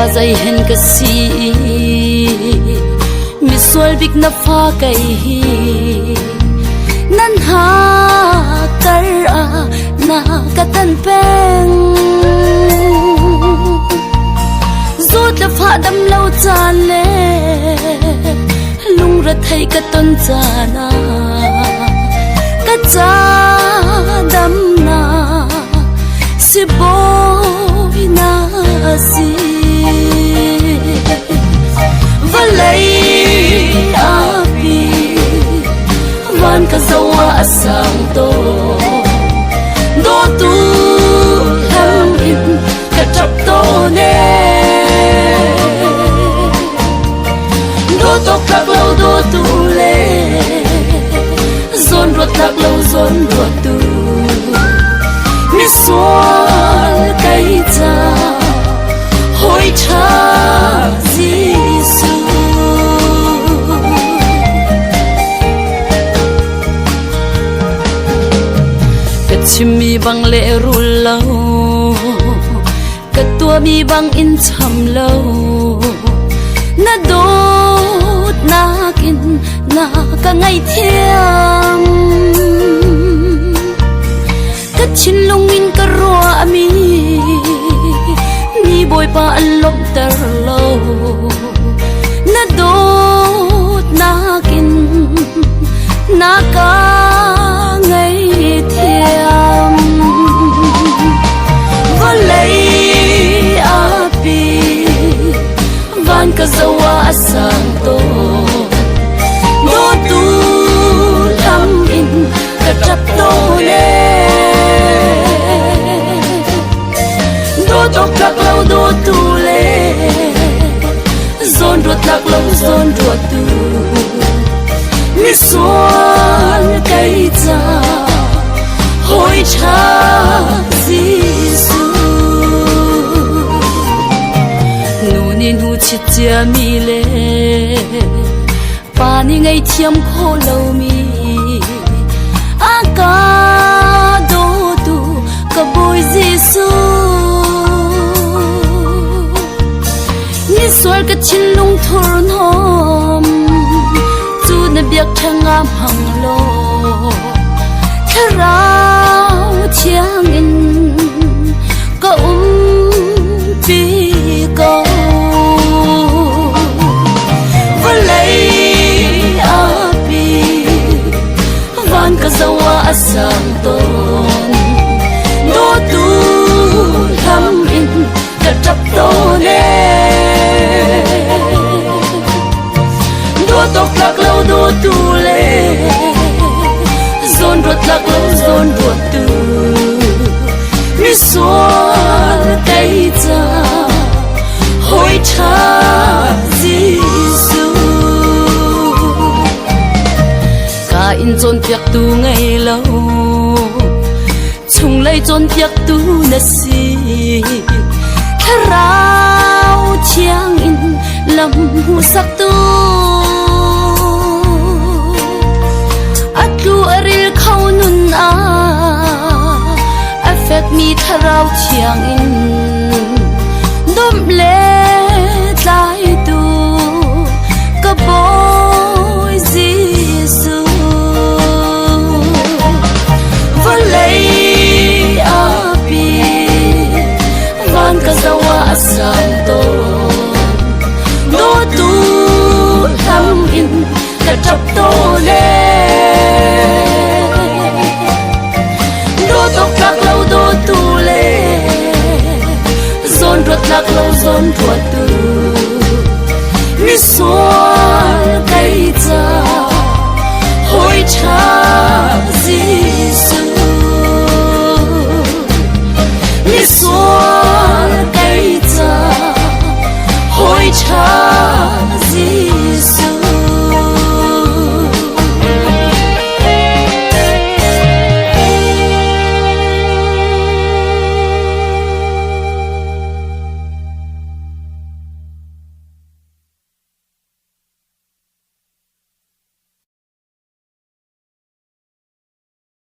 dây hen ka si mi sual big na pha kai hi nan ha kar a na ka tan peng zut la pha dam lo chan le lung ra thai ka ton chana ka cha dam na si boy na si valai api van ka zawa asang to do tu ham in ka chap to ne do to plak lo do tu le zon rot plak lo zon rot tu mi sual kai cha hoi cha Giêsu kat chim mi bang le ru lo kat tua mi bang in cham lo na dot na kin na ka ngai thiam kat chin lung in ka ro ami ni boy pa an lop tar lo na dot na kin na ka ngai thiam valai api van ka zawa asang to do tu lam in ka chap to le do to plak lo do tu le zon ruột lạc lâu zon ruột tu mi sual cây cha hoi cha Giêsu nu ni nu chit chia mi le pa ni ngai thiam kho lo mi a ka do tu ka boy Giêsu ni sual ka chin lung thor nom chu na biak thanga phang lo tharau chiang in ko pi ko valai api van ka zawa asang ton do tu lam in ka tap to ne do to plak lo do tu le zon ruột lạc lâu zon ruột tu mi sual cây cha hoi cha Giêsu ka in zon piak tu ngày lâu chung lấy zon piak tu na si tharau chiang in lam hu sak tu atlu aril khau nun a affect mi tharau chiang in dom le tlai tu ka boy Giêsu valai api van ka zawa asang to do tu lam in ka tap to le do to plak lo do tu le zon ruột lạc lâu zon ruột tu mi sual cây cha hoi cha Giêsu